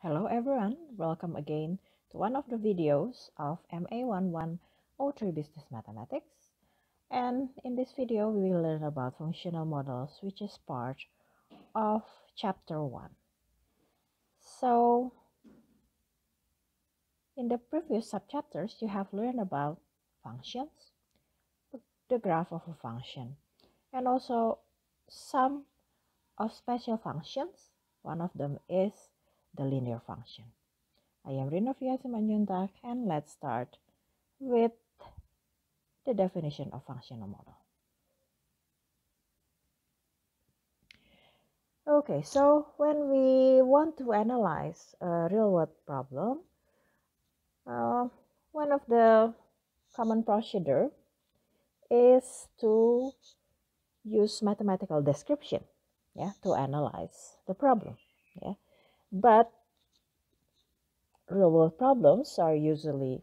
Hello everyone, welcome again to one of the videos of MA1103 Business Mathematics. And in this video, we will learn about functional models, which is part of chapter 1. So, in the previous subchapters, you have learned about functions, the graph of a function, and also some of special functions. One of them is the linear function. I am Rina Simanjuntak, and let's start with the definition of functional model. Okay, so when we want to analyze a real-world problem, one of the common procedure is to use mathematical description, to analyze the problem. But real-world problems are usually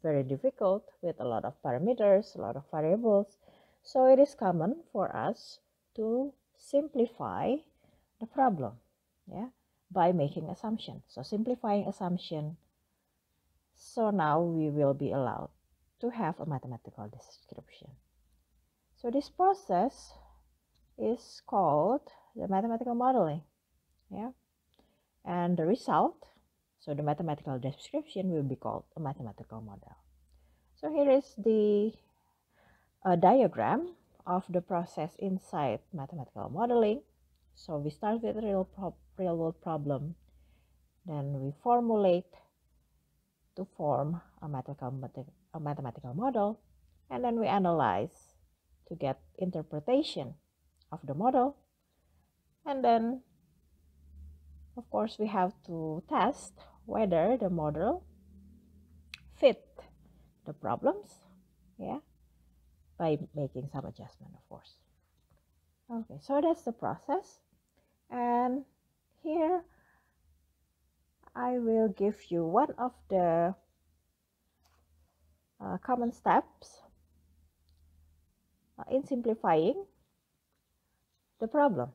very difficult with a lot of parameters, a lot of variables. So it is common for us to simplify the problem, by making assumptions. So simplifying assumption. So now we will be allowed to have a mathematical description. So this process is called the mathematical modeling, and the result, so the mathematical description, will be called a mathematical model. So here is the diagram of the process inside mathematical modeling. So we start with a real world problem, then we formulate to form a mathematical model, and then we analyze to get interpretation of the model, and then of course we have to test whether the model fit the problems, by making some adjustment, of course. Okay, so that's the process, and here I will give you one of the common steps in simplifying the problem,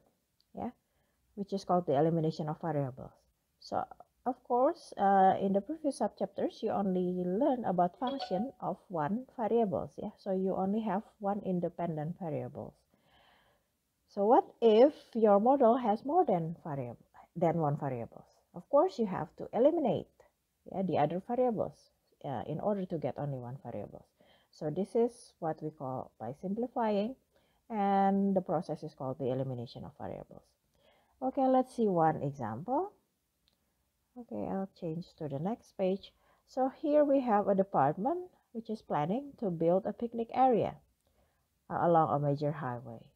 which is called the elimination of variables. So of course, in the previous subchapters, you only learn about function of one variables, so you only have one independent variables. So what if your model has more than one variables? Of course, you have to eliminate the other variables in order to get only one variable. So this is what we call by simplifying, and the process is called the elimination of variables. Okay, let's see one example. Okay, I'll change to the next page. So here we have a department which is planning to build a picnic area along a major highway.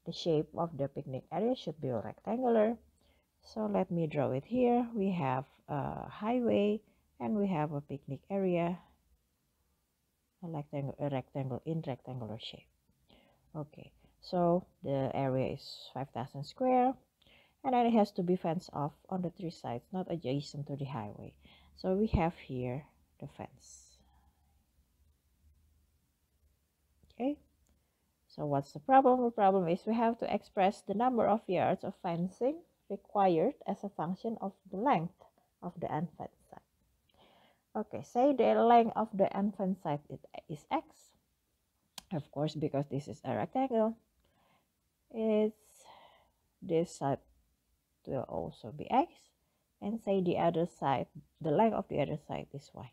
The shape of the picnic area should be rectangular. So let me draw it here. We have a highway and we have a picnic area, a rectangle in rectangular shape. Okay, so the area is 5,000 square, and then it has to be fenced off on the three sides, not adjacent to the highway. So we have here the fence. Okay, so what's the problem? The problem is we have to express the number of yards of fencing required as a function of the length of the unfenced side. Okay, say the length of the unfenced side is x. Of course, because this is a rectangle, this side will also be x, and say the other side, the length of the other side is y.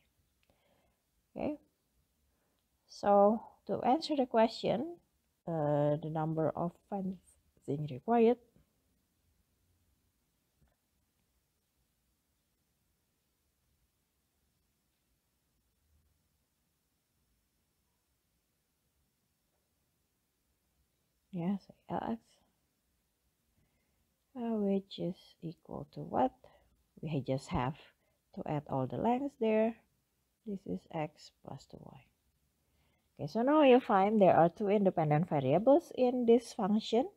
Okay, so to answer the question, the number of fencing required, so x, which is equal to what? We just have to add all the lengths there. This is x plus 2y. Okay, so now you find there are two independent variables in this function,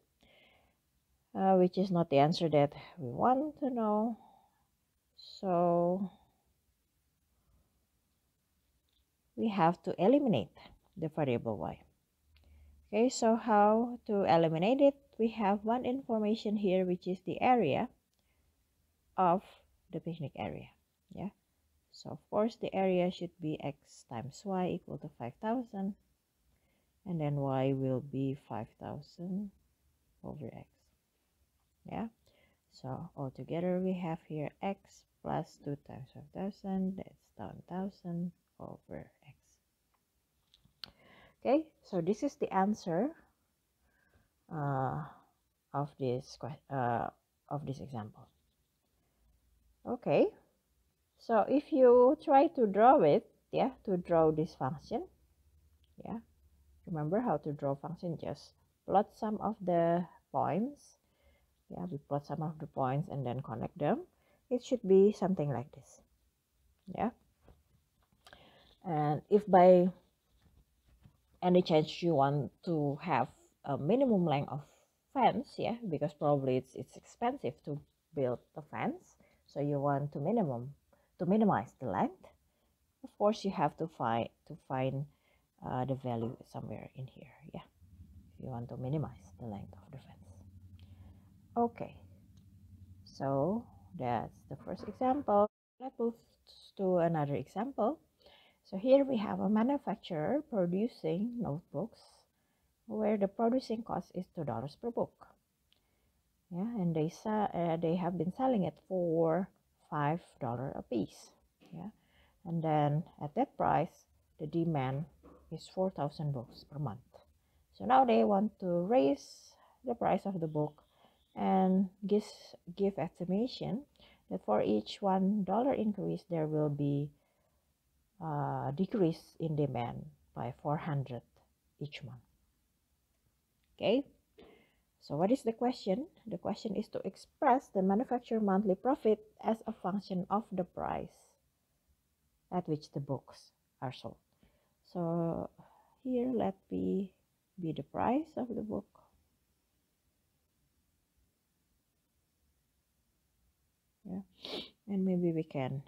which is not the answer that we want to know. So we have to eliminate the variable y. Okay, so how to eliminate it? We have one information here, which is the area of the picnic area. Yeah. So of course the area should be x times y equal to 5,000, and then y will be 5,000 over x. Yeah. So altogether we have here x plus 2 times 5,000, that's 10,000 over x. Okay, so this is the answer of this example. Okay, so if you try to draw it, yeah, to draw this function, yeah, remember how to draw function? Just plot some of the points. Yeah, we plot some of the points and then connect them. It should be something like this. Yeah, and if by any chance you want to have a minimum length of fence, yeah, because probably it's expensive to build the fence, so you want to minimize the length. Of course, you have to find the value somewhere in here. Yeah, you want to minimize the length of the fence. Okay, so that's the first example. Let's move to another example. So here we have a manufacturer producing notebooks where the producing cost is $2 per book. Yeah, and they have been selling it for $5 a piece. Yeah, and then at that price, the demand is 4,000 books per month. So now they want to raise the price of the book and give estimation that for each $1 increase, there will be a decrease in demand by 400 each month. Okay, so what is the question? The question is to express the manufacturer monthly profit as a function of the price at which the books are sold. So here let be the price of the book. Yeah, and maybe we can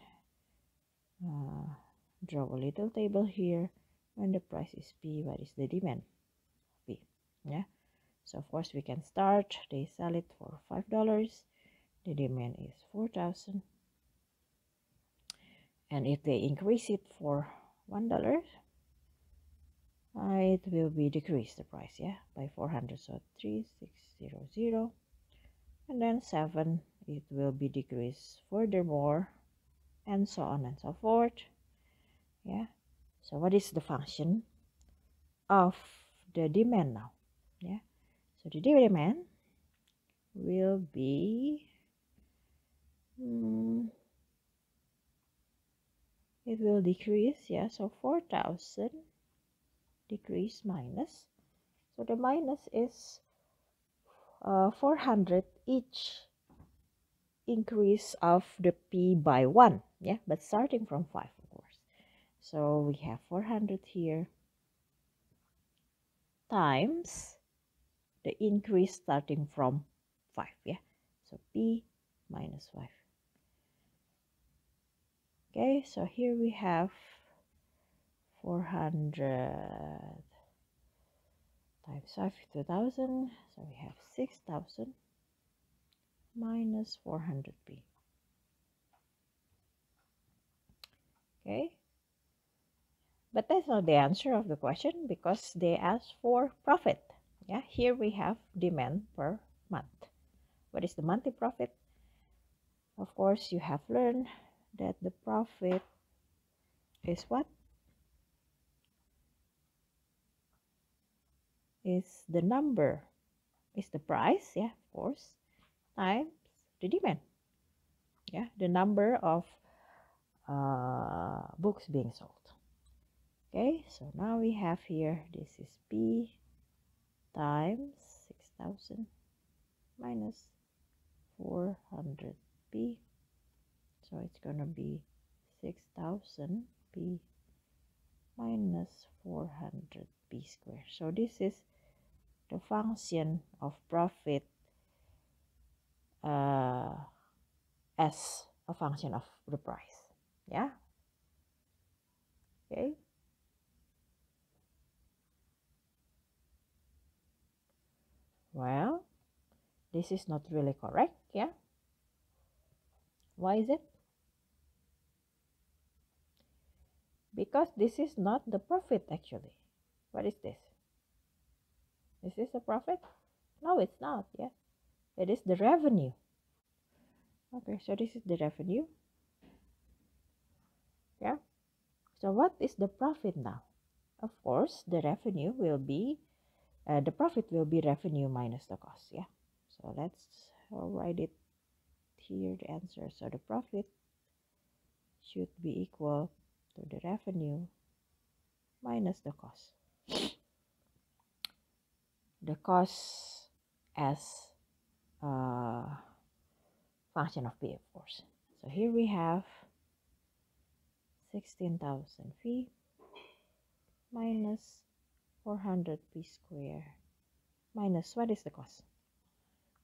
draw a little table here. When the price is P, what is the demand? P. Yeah. So of course we can start. They sell it for $5. The demand is 4,000. And if they increase it for $1, it will be decrease the price, yeah, by 400. So 3600, and then 7, it will be decreased furthermore, and so on and so forth. Yeah. So what is the function of the demand now? Yeah. So the demand will be it will decrease, yeah. So 4,000 decrease minus. So the minus is 400 each increase of the P by 1, yeah, but starting from 5, of course. So we have 400 here times the increase starting from 5, yeah. So P minus 5. Okay, so here we have 400 times 5, 2,000. So we have 6,000 minus 400p. Okay, but that's not the answer of the question because they asked for profit. Yeah, here we have demand per month. What is the monthly profit? Of course, you have learned that the profit is what? Is the number, is the price, yeah, of course, times the demand. Yeah, the number of books being sold. Okay, so now we have here, this is P times 6,000 minus 400p. So it's gonna be 6,000 p minus 400p squared. So this is the function of profit as a function of the price. Yeah. Okay. Well, this is not really correct. Yeah. Why is it? because this is not the profit actually. What is this? Is this a profit? No, it's not. Yeah, it is the revenue. Okay, so this is the revenue. Yeah. So what is the profit now? Of course, the revenue will be the profit will be revenue minus the cost. Yeah. So let's write it here. The answer. So the profit should be equal to the revenue minus the cost. The cost as a function of P, of course. So here we have 16,000 fee minus 400 P square minus what is the cost?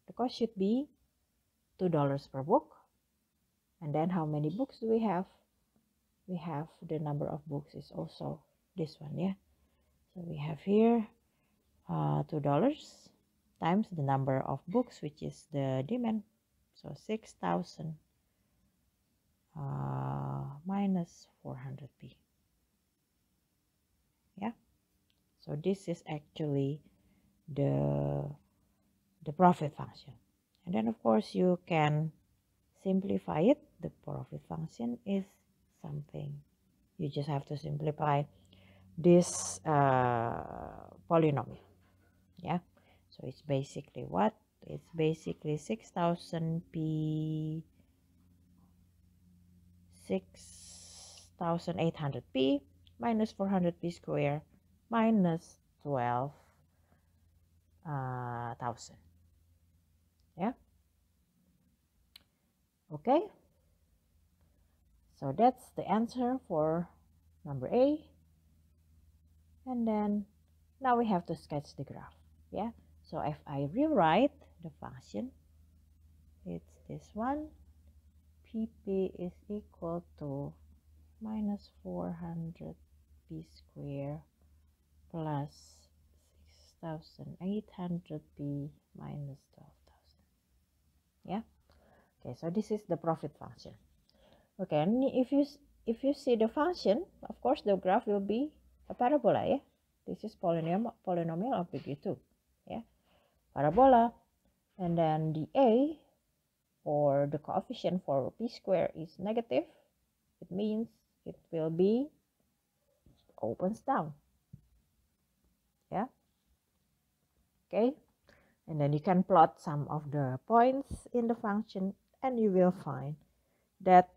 The cost should be $2 per book. And then how many books do we have? We have the number of books is also this one, yeah. So we have here $2 times the number of books, which is the demand. So 6,000 minus 400p. Yeah. So this is actually the profit function. And then of course you can simplify it. The profit function is something. You just have to simplify this polynomial. Yeah. So it's basically what? It's basically 6,000p 6,800p minus 400p square minus 12,000. Yeah. Okay. So that's the answer for number A. And then now we have to sketch the graph. Yeah. So if I rewrite the function, it's this one. PP is equal to minus 400p square plus 6,800p minus 12,000. Yeah. Okay, so this is the profit function. Okay, and if you see the function, of course the graph will be a parabola. Yeah, this is polynomial of degree 2. Yeah, parabola, and then the a or the coefficient for p square is negative. It means it will be opens down. Yeah. Okay, and then you can plot some of the points in the function, and you will find that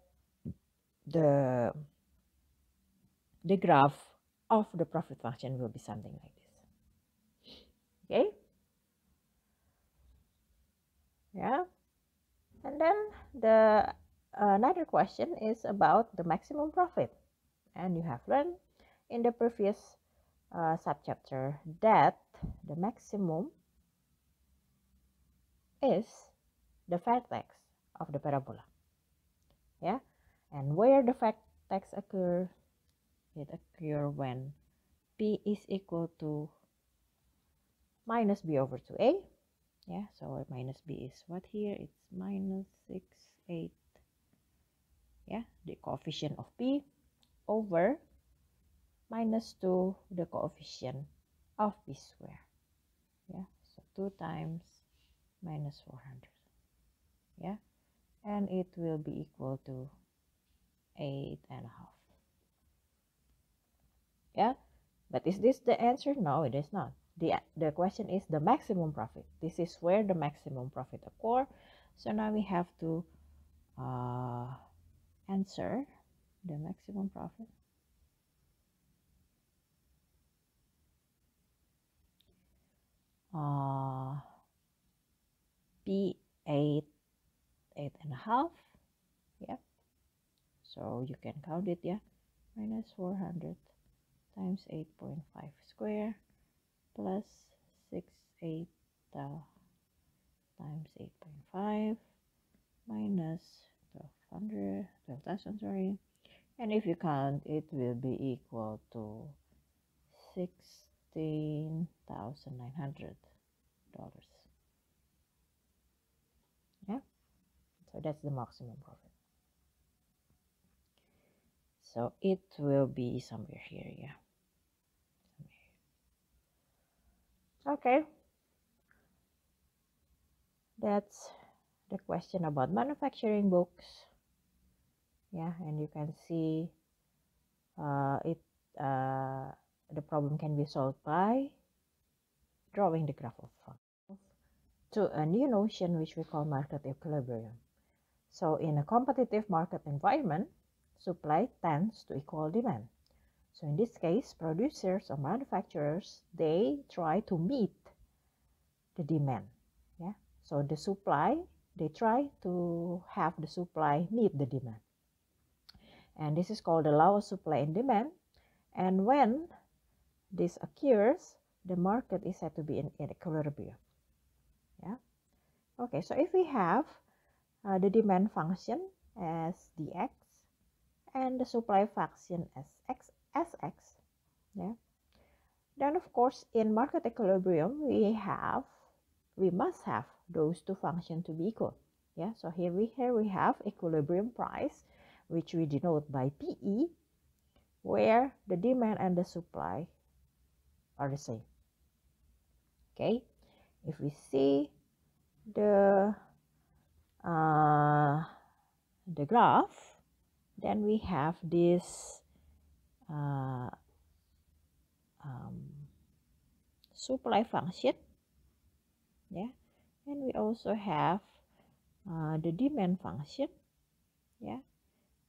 the graph of the profit function will be something like this. Okay. Yeah. And then the another question is about the maximum profit. And you have learned in the previous subchapter that the maximum is the vertex of the parabola. Yeah. And where the vertex occur, it occurs when P is equal to minus B over 2A. Yeah, so minus B is what here? It's minus 6, 8. Yeah, the coefficient of P over minus 2, the coefficient of P square. Yeah, so 2 times minus 400. Yeah, and it will be equal to 8.5. Yeah, but is this the answer? No, it is not. The question is the maximum profit. This is where the maximum profit occurs. So now we have to answer the maximum profit. P 8.5. Yeah. So you can count it. Yeah. Minus 400 times 8.5 square plus 6.8 times 8.5 minus 12,000, sorry. And if you count, it will be equal to $16,900. Yeah, so that's the maximum profit. So it will be somewhere here, yeah. Okay, that's the question about manufacturing books. Yeah, and you can see the problem can be solved by drawing the graph of function to a new notion which we call market equilibrium. So in a competitive market environment, supply tends to equal demand. So in this case, producers or manufacturers, they try to meet the demand. Yeah. So the supply, they try to have the supply meet the demand. And this is called the law of supply and demand. And when this occurs, the market is said to be in equilibrium. Yeah. Okay, so if we have the demand function as dx and the supply function as sx, yeah, then of course in market equilibrium we must have those two functions to be equal. Yeah, so here we have equilibrium price, which we denote by PE, where the demand and the supply are the same. Okay, if we see the graph, then we have this supply function, yeah, and we also have the demand function, yeah,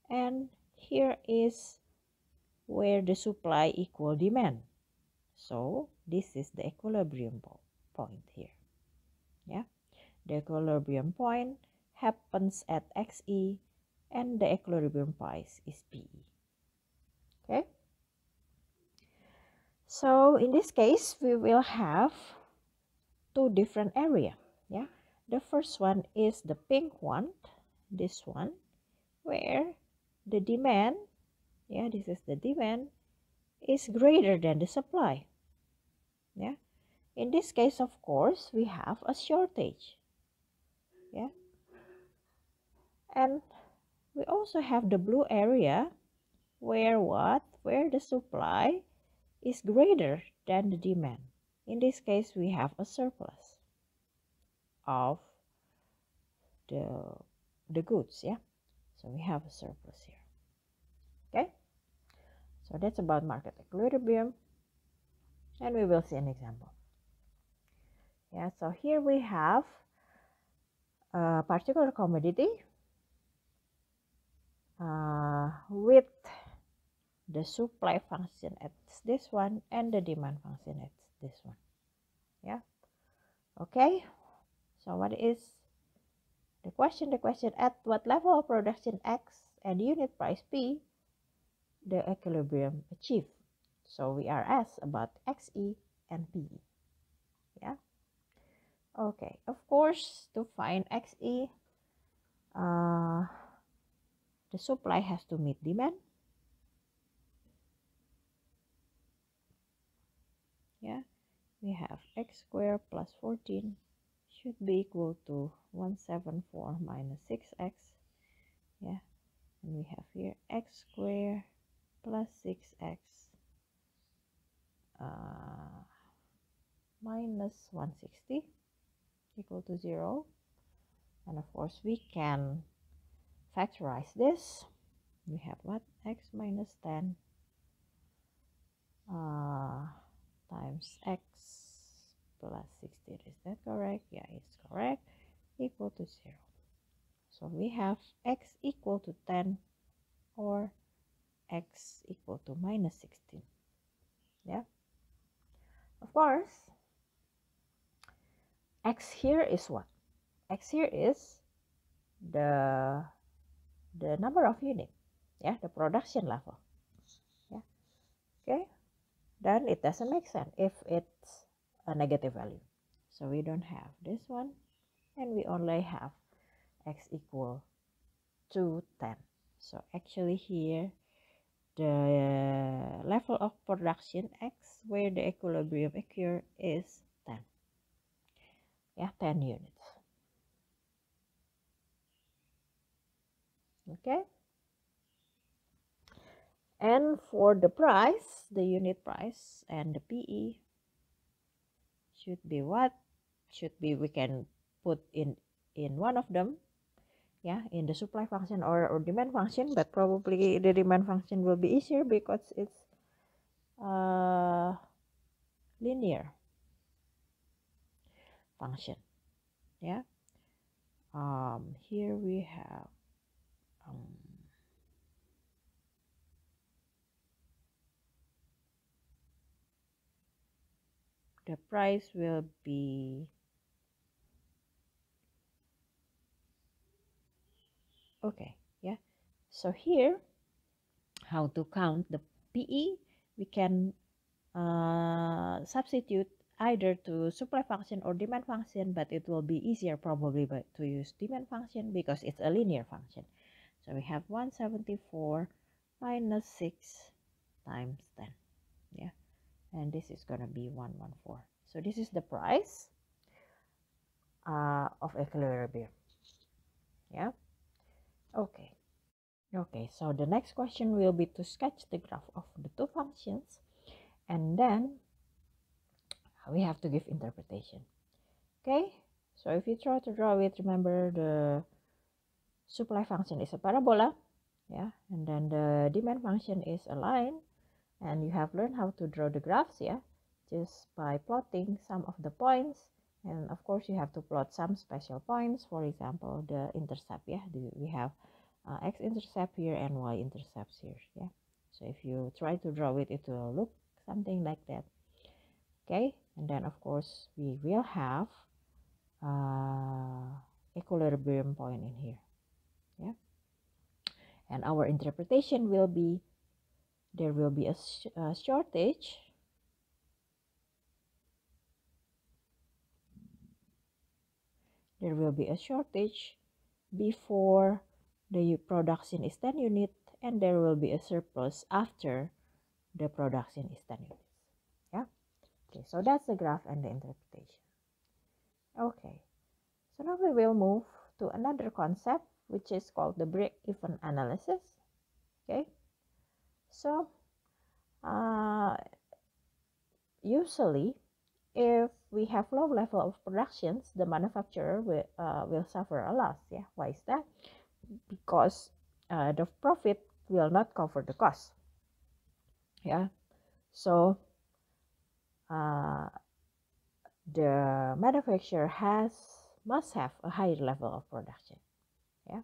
and here is where the supply equal demand. So this is the equilibrium point here. Yeah, the equilibrium point happens at XE and the equilibrium price is PE. Okay, so in this case we will have two different area. Yeah, the first one is the pink one, this one, where the demand, yeah, this is the demand, is greater than the supply. Yeah, in this case of course we have a shortage. Yeah, and we also have the blue area where the supply is greater than the demand. In this case we have a surplus of the goods. Yeah, so we have a surplus here. Okay, so that's about market equilibrium, and we will see an example. Yeah, so here we have a particular commodity with the supply function at this one and the demand function at this one. Yeah, okay, so what is the question? The question, at what level of production X and unit price P the equilibrium achieved? So we are asked about XE and PE. Yeah, okay, of course to find XE, the supply has to meet demand. Yeah, we have x squared plus 14 should be equal to 174 minus 6x. Yeah, and we have here x squared plus 6x minus 160 equal to 0. And of course we can factorize this. We have what? X minus 10 times x plus 16. Is that correct? Yeah, it's correct. Equal to 0. So we have x equal to 10 or x equal to minus 16. Yeah. Of course, x here is what? X here is the number of units. Yeah, the production level. Yeah. Okay. Then it doesn't make sense if it's a negative value. So we don't have this one, and we only have x equal to 10. So actually here the level of production X where the equilibrium occurs is 10. Yeah, 10 units. Okay. And for the price, the unit price and the PE should be what? Should be, we can put in one of them, yeah, in the supply function or demand function, but probably the demand function will be easier because it's linear function, yeah. Here we have the price will be okay, yeah. So here, how to count the PE? We can substitute either to supply function or demand function, but it will be easier probably to use demand function because it's a linear function. So we have 174 minus 6 times 10, yeah, and this is going to be 114. So this is the price of equilibrium, yeah. Okay. Okay, so the next question will be to sketch the graph of the two functions, and then we have to give interpretation. Okay, so if you try to draw it, remember the supply function is a parabola, yeah, and then the demand function is a line, and you have learned how to draw the graphs, yeah, just by plotting some of the points, and of course you have to plot some special points. For example, the intercept, yeah, we have x-intercept here and y-intercepts here, yeah. So if you try to draw it, it will look something like that. Okay, and then of course we will have equilibrium point in here, yeah. And our interpretation will be there will be a shortage before the production is 10 unit, and there will be a surplus after the production is 10 units, yeah. Okay, so that's the graph and the interpretation. Okay, so now we will move to another concept, which is called the break-even analysis. Okay, so usually if we have low level of productions, the manufacturer will suffer a loss, yeah. Why is that? Because the profit will not cover the cost, yeah. So the manufacturer must have a higher level of production, yeah.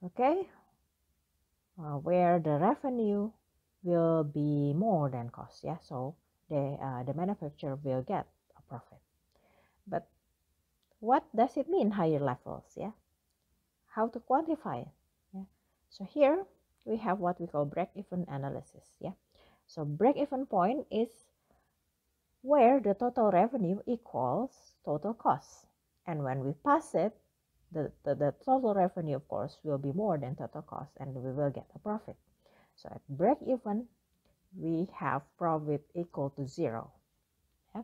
Okay, where the revenue will be more than cost, yeah. So the manufacturer will get a profit. But what does it mean, higher levels, yeah? How to quantify it, yeah? So here we have what we call break-even analysis, yeah. So break-even point is where the total revenue equals total cost, and when we pass it, the total revenue, of course, will be more than total cost, and we will get a profit. So at break-even, we have profit equal to 0, yeah?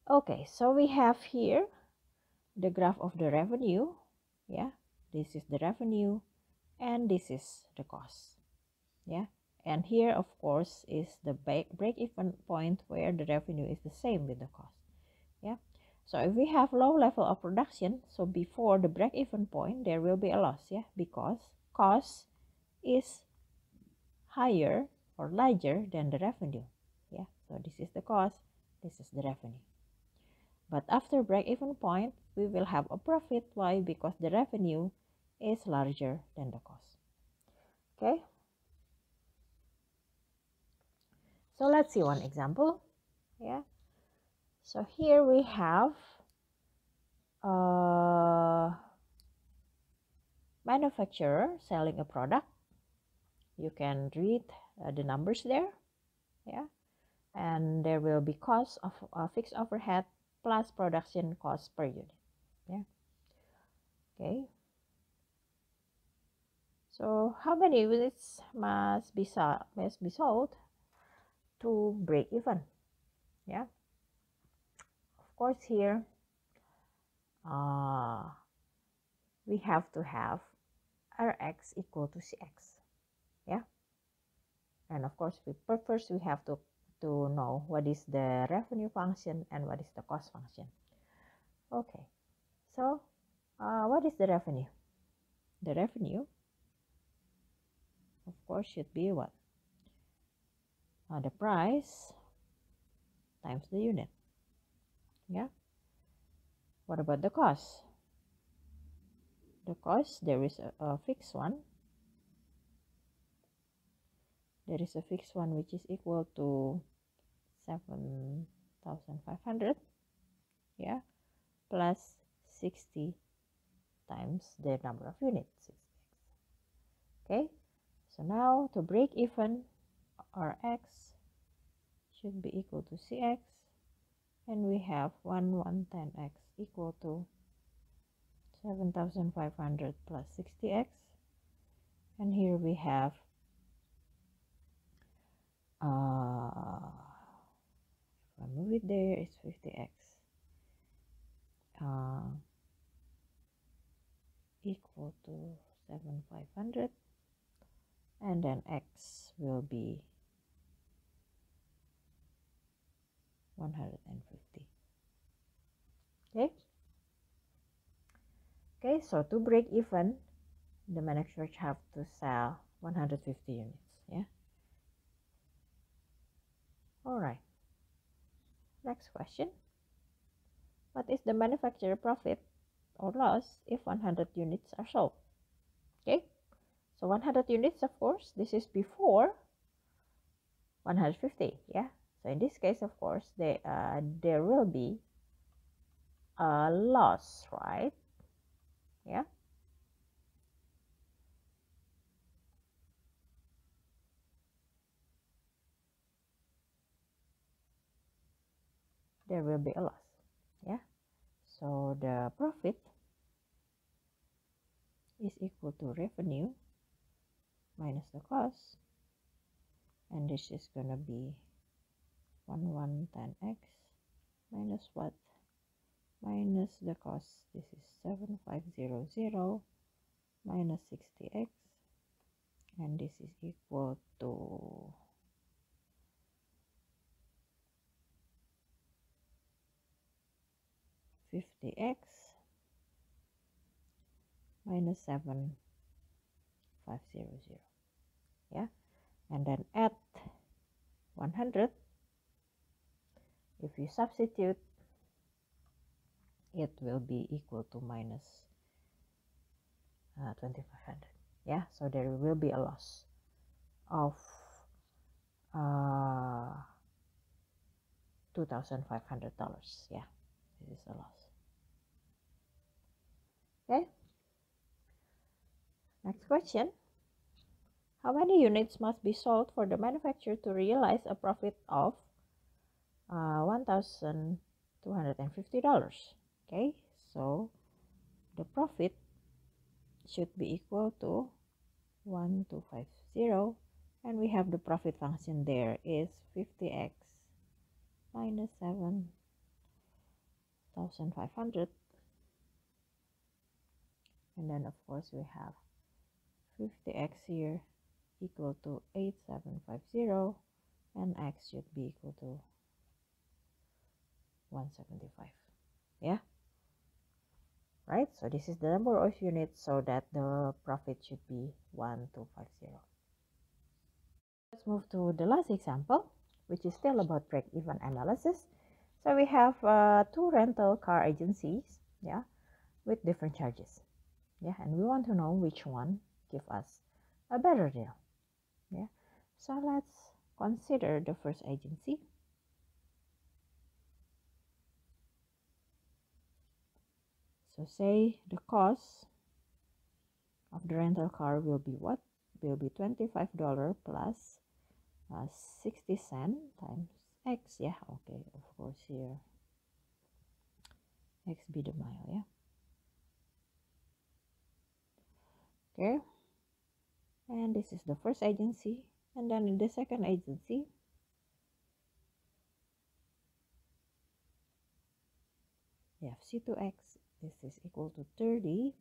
Okay, so we have here the graph of the revenue, yeah. This is the revenue, and this is the cost, yeah. And here, of course, is the break-even point where the revenue is the same with the cost, yeah. So if we have low level of production, so before the break-even point there will be a loss, yeah, because cost is higher or larger than the revenue, yeah. So this is the cost, this is the revenue. But after break-even point, we will have a profit. Why? Because the revenue is larger than the cost. Okay, so let's see one example, yeah. So here we have a manufacturer selling a product. You can read the numbers there, yeah. And there will be cost of fixed overhead plus production cost per unit, yeah. Okay, so how many units must be sold to break even, yeah. Of course here we have to have Rx equal to Cx, Yeah, and of course first we have to know what is the revenue function and what is the cost function. Okay, so what is the revenue? The revenue, of course, should be what? The price times the unit. Yeah. What about the cost? The cost, there is a fixed one. There is a fixed one which is equal to 7,500. Yeah. Plus 60 times the number of units. Okay. So now to break even, our x should be equal to cx, and we have 110x equal to 7,500 plus 60x, and here we have if I move it there, it's 50x equal to 7,500, and then x will be 150. Okay, so to break even, the manufacturer have to sell 150 units. Yeah. All right. Next question. What is the manufacturer profit or loss if 100 units are sold? Okay. So 100 units, of course, this is before 150. Yeah. So in this case, of course, there will be a loss, right? Yeah. There will be a loss. Yeah. So the profit is equal to revenue minus the cost, and this is gonna be 110x minus what? Minus the cost. This is 7500 minus 60x, and this is equal to 50x minus 7500. Yeah, and then at 100, if you substitute, it will be equal to minus 2500. Yeah, so there will be a loss of $2,500. Yeah, this is a loss. Okay, next question. How many units must be sold for the manufacturer to realize a profit of $1,250? Okay, so the profit should be equal to 1250, and we have the profit function there is 50x minus 7,500, and then of course we have 50x here equal to 8750, and x should be equal to 175. Yeah, right? So this is the number of units, so that the profit should be 1250. Let's move to the last example, which is still about break-even analysis. So we have two rental car agencies, yeah, with different charges. Yeah, and we want to know which one give us a better deal. Yeah, so let's consider the first agency. So say the cost of the rental car will be what? Will be $25 plus 60 cents times x. Yeah, okay, of course here x be the mile. Yeah, okay, and this is the first agency, and then in the second agency we have C2x. This is equal to 30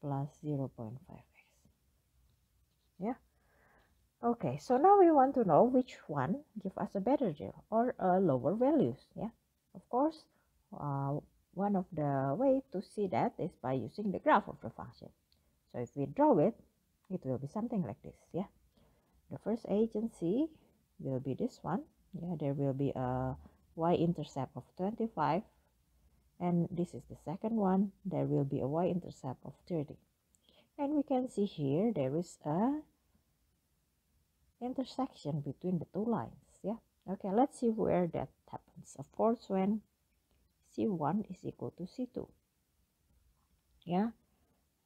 plus 0.5x. Yeah. Okay, so now we want to know which one give us a better deal or a lower values. Yeah, of course, one of the way to see that is by using the graph of the function. So if we draw it, it will be something like this. Yeah, the first agency will be this one. Yeah, there will be a y-intercept of 25, and this is the second one. There will be a y-intercept of 30, and we can see here there is a intersection between the two lines. Yeah, okay, let's see where that happens. Of course, when c1 is equal to c2. Yeah,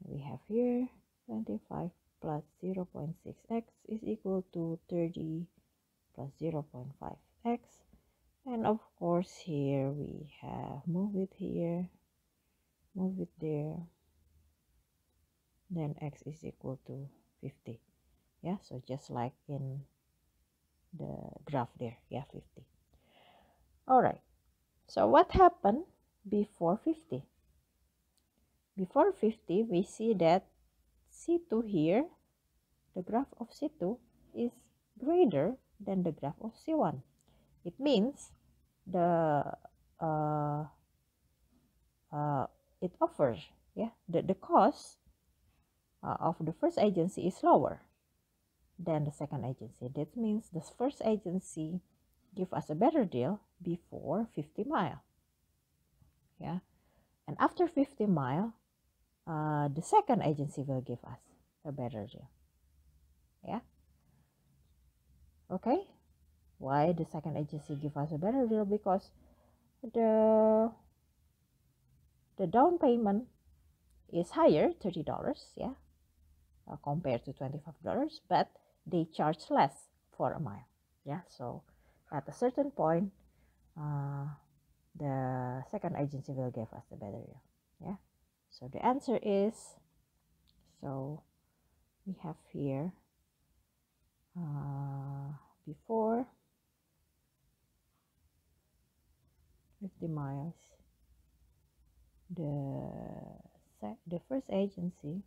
we have here 25 plus 0.6x is equal to 30 plus 0.5x, and of course here we have move it here, move it there, then x is equal to 50. Yeah, so just like in the graph there. Yeah, 50. All right, so what happened before 50? Before 50, we see that C2 here, the graph of C2 is greater than the graph of C1. It means the uh, it offers, yeah, the cost of the first agency is lower than the second agency. That means the first agency give us a better deal before 50 mile. Yeah, and after 50 mile, the second agency will give us a better deal. Yeah, okay. Why the second agency give us a better deal? Because the down payment is higher, $30, yeah, compared to $25, but they charge less for a mile. Yeah, so at a certain point, the second agency will give us the better deal. Yeah, so the answer is, so we have here before 50 miles, the first agency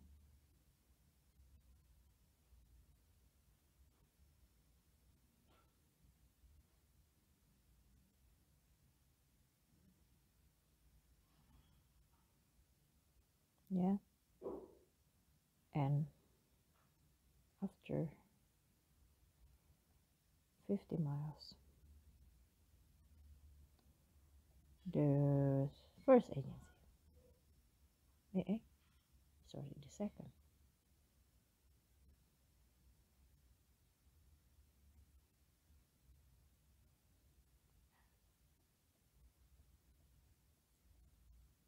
yeah, and after 50 miles, the first agency, sorry, the second,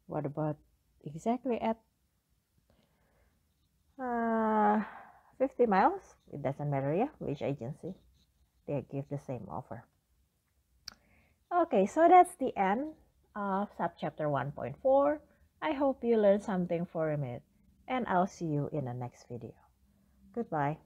what about exactly at 50 miles? It doesn't matter, yeah, which agency, they give the same offer. Okay, so that's the end of subchapter 1.4. I hope you learned something from it, and I'll see you in the next video. Goodbye.